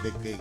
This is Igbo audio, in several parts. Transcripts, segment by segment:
the king.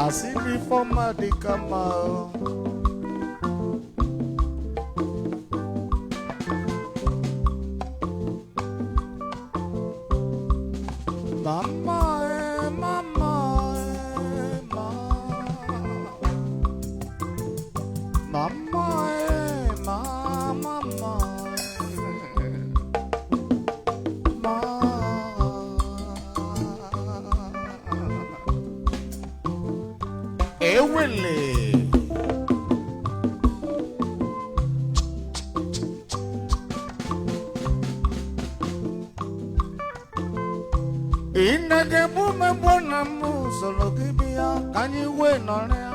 Asili forma di kamao. Mama, mama, mama, mama, Ewele. Inage bume bona mu solo kibia kanyi we norea.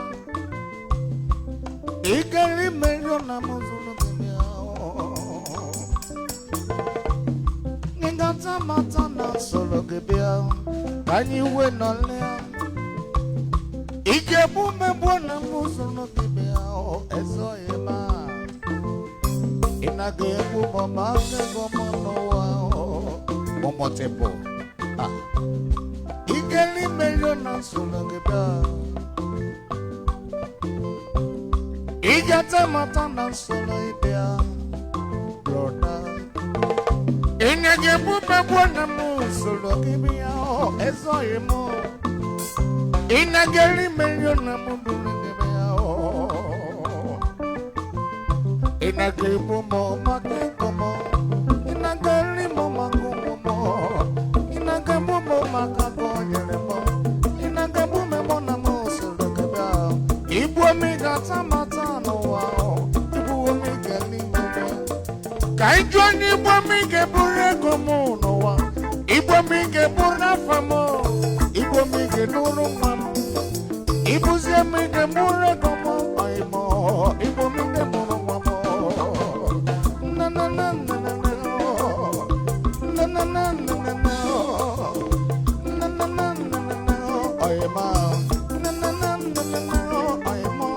Ikeli melio na mu solo kibia. Ngata mata na solo kibia kanyi we norea. Ike bume bona mu solo kibia eso yema. Inage bume mase gomo noa momo tempo. Ikeli melio na solo kibia. Igata mata na solo kibia. Brother. Inage bume bona mu solo kibia eso yemo. Inageli melio na mundule kibia. Inageli bumo makekomo. Inageli mo makomo. Inageli bumo makakonyelemo. Inageli bume bona mo solo kibia. Ibu amigata mata no wao. Ibu amigeli melio. Kaijoni ibu amigepure komo no wa. Ibu amigepure famo. Ibu amigepure mamo. Ibu amigepure komo aimo. Ibu amigepure mamo. Na na na na na na. Na na na na na na. Na na na na na na. Aimo. Na na na na na na. Aimo.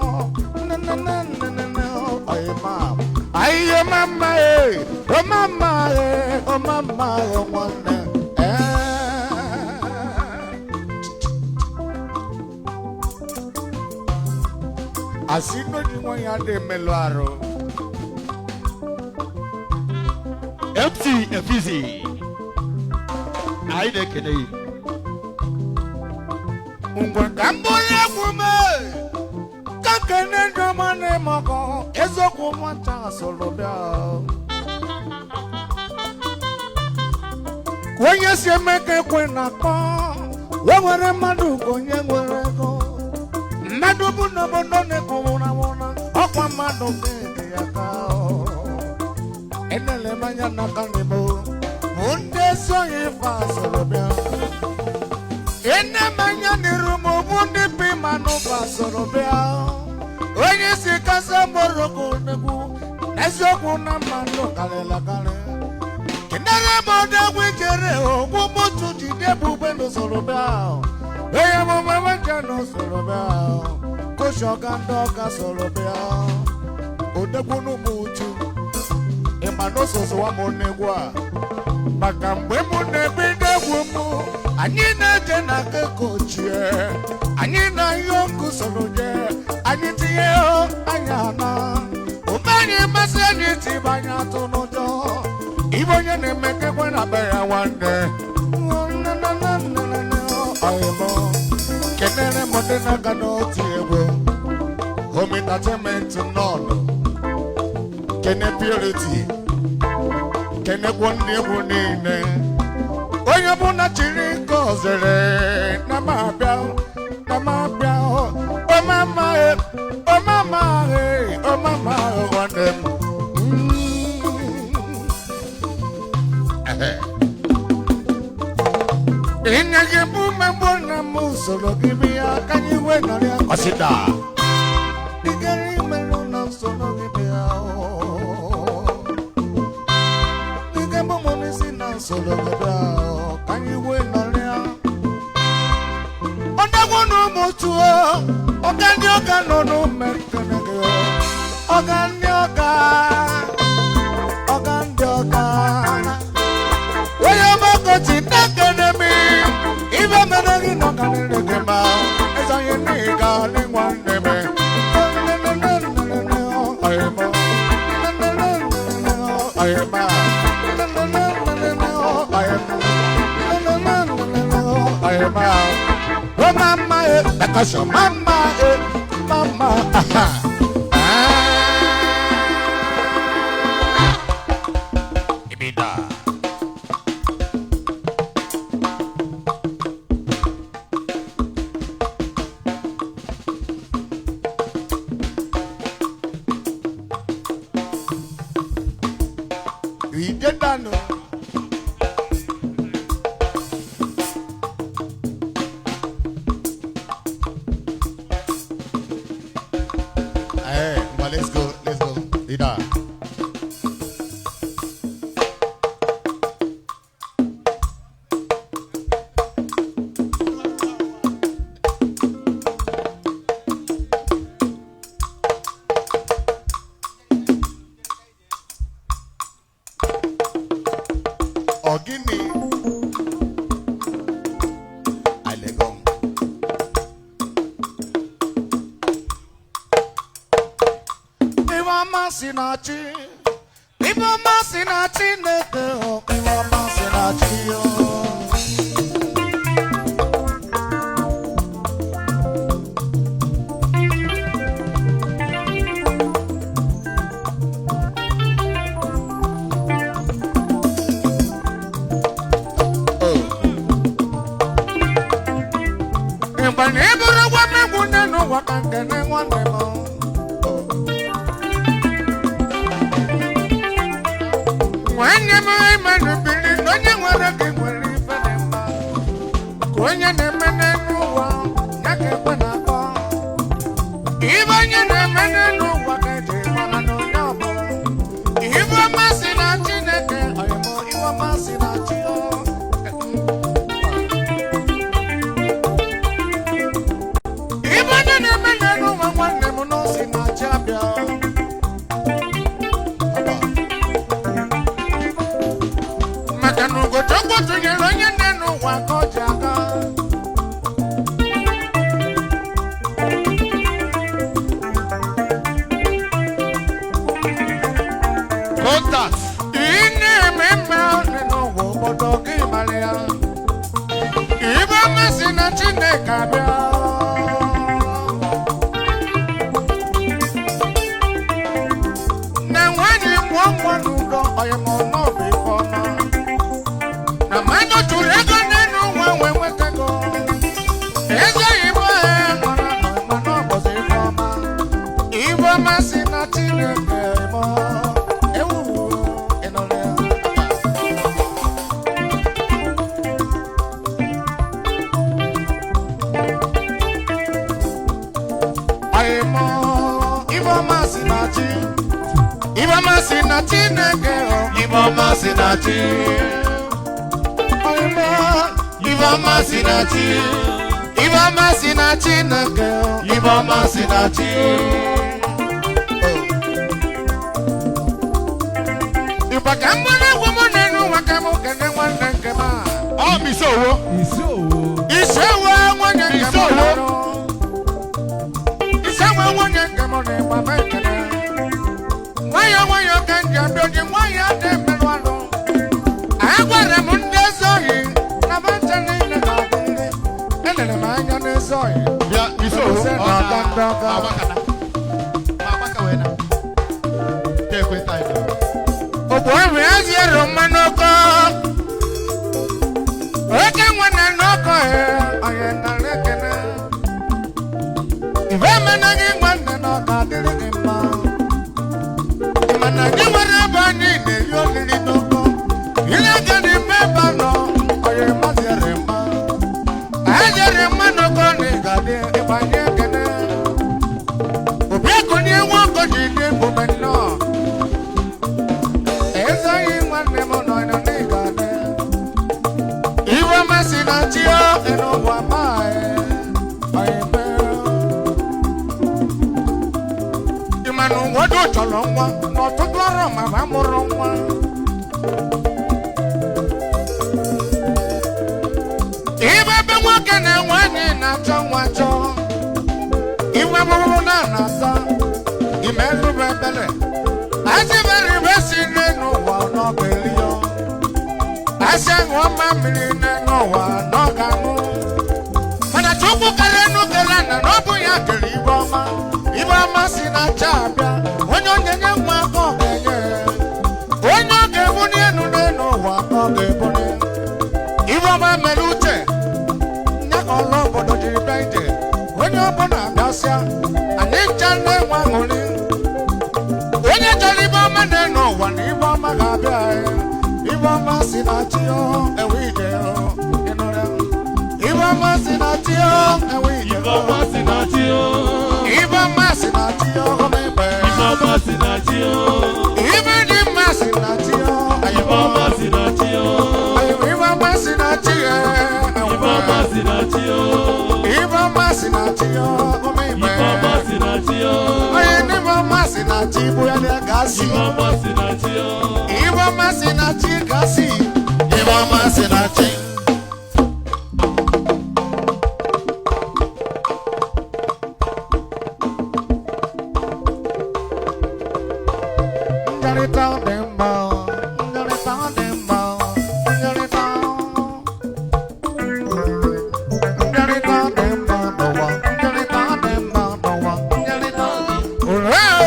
Na na na na na na. Aimo. Ayo mama eh. Oh mama eh. Oh mama oh mwana. Asino jimwa ya de meloaro. MC Efizi. Aide Kenei. Ungwa kambole kume. Kakene domane moko. Ezo kumata solobia. Kwenye siemeke kwena kwa. Wewere madu konye werego. Madu buno bono ne kumuna wana. Okwa madu keke yakao. Enele manya nakanimo. Munde soye fa solobia. Ene manya nirumo munde pima no fa solobia. Oye si kasa moroko nebu. Neso kuna mando kalela kale. Kinere moda wikere o. Kumotu jidebu beno solobia. Oye mama wake no solobia. Koshogandoka solobia. Odegunu muchu. Emano soso wa monegwa. Makambe munebide wumu. Anyina jena kekochie. Anyina yonku soloje. Anyitiye o anyana. Umanyi maseni tibanya tunojo. Ibonye nemeke kwena beya wande. Na na na na na na. Ayemo. Kenere modena gano tiyewe. Home entertainment none. Kene purity. Kene gwone wunine. Oye buna chiri kozere. Namabia. O mama e. O mama. Osita. Mama, Ibida. We did that, no. Let's go, leader. Oh, give me. I let go. Sinachi, Ibama Sinachi, Neko, Ibama Sinachi. bano, oye mazerema. Azerema no kone gade ibanye kene. Obia kone wako jide bumeno. Eza imane mono ina negade. Iwa masina chio eno wamae. Aime. Imanu wado cholongwa, no tutwaro mama morongwa. Iba be wakene wani na chongwacho. Iwa buru na nasa. Imelu bebele. Asi beri besi nenu wa no belio. Asi ngoma mili nenu wa no gamu. Mana chupu kalenu kelana no buya keli iboma. Iboma sina chabia. Onyo nyenye mwako kenye. Onyo kebuni enu nenu wa no kebuni. Iboma melute. Nyakolo bodo jiribaite. Onyo bona dasia. Anichane wangoli. Onye chọrọ ibe ọma na-eno ụwa na ibe ọma ga-abịa ibe ọma si na chi ewe ije ibe ọma si na chi ewe ije ibe ọma si na chi ibe ọma si na chi ọmịgbe ibe ọma si na chi ibe dị mma si na chi ibe ọma si na chi ibe ọma si na chi ibe ọma si na chi ibe ọma si na chi ọmịgbe ibe ọma si na chi Masinachi boyale gasi Iwa masinachi gasi Iwa masinachi Ngarita demba Ngarita demba Ngarita Ngarita demba Noa Ngarita demba Noa Ngarita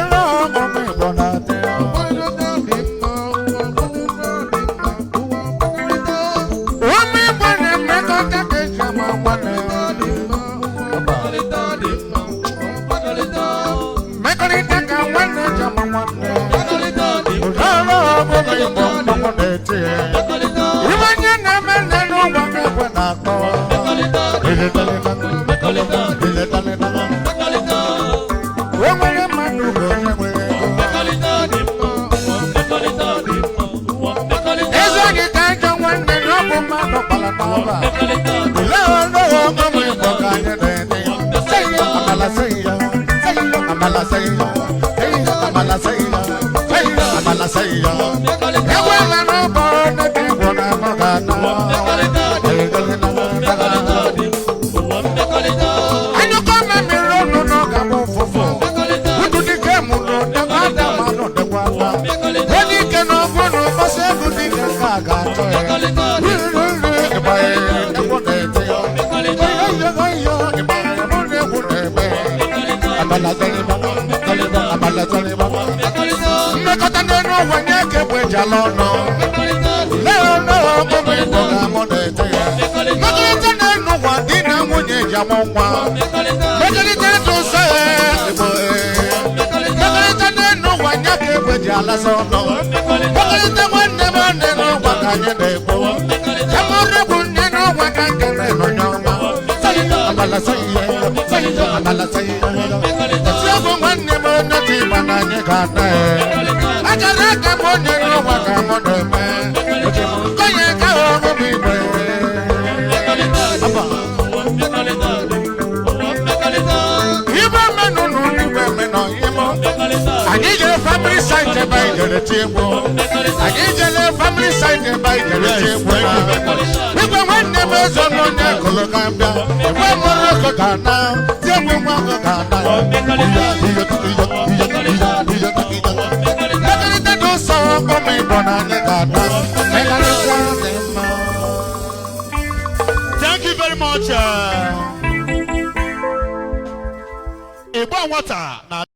Thank you very much. Igbo water.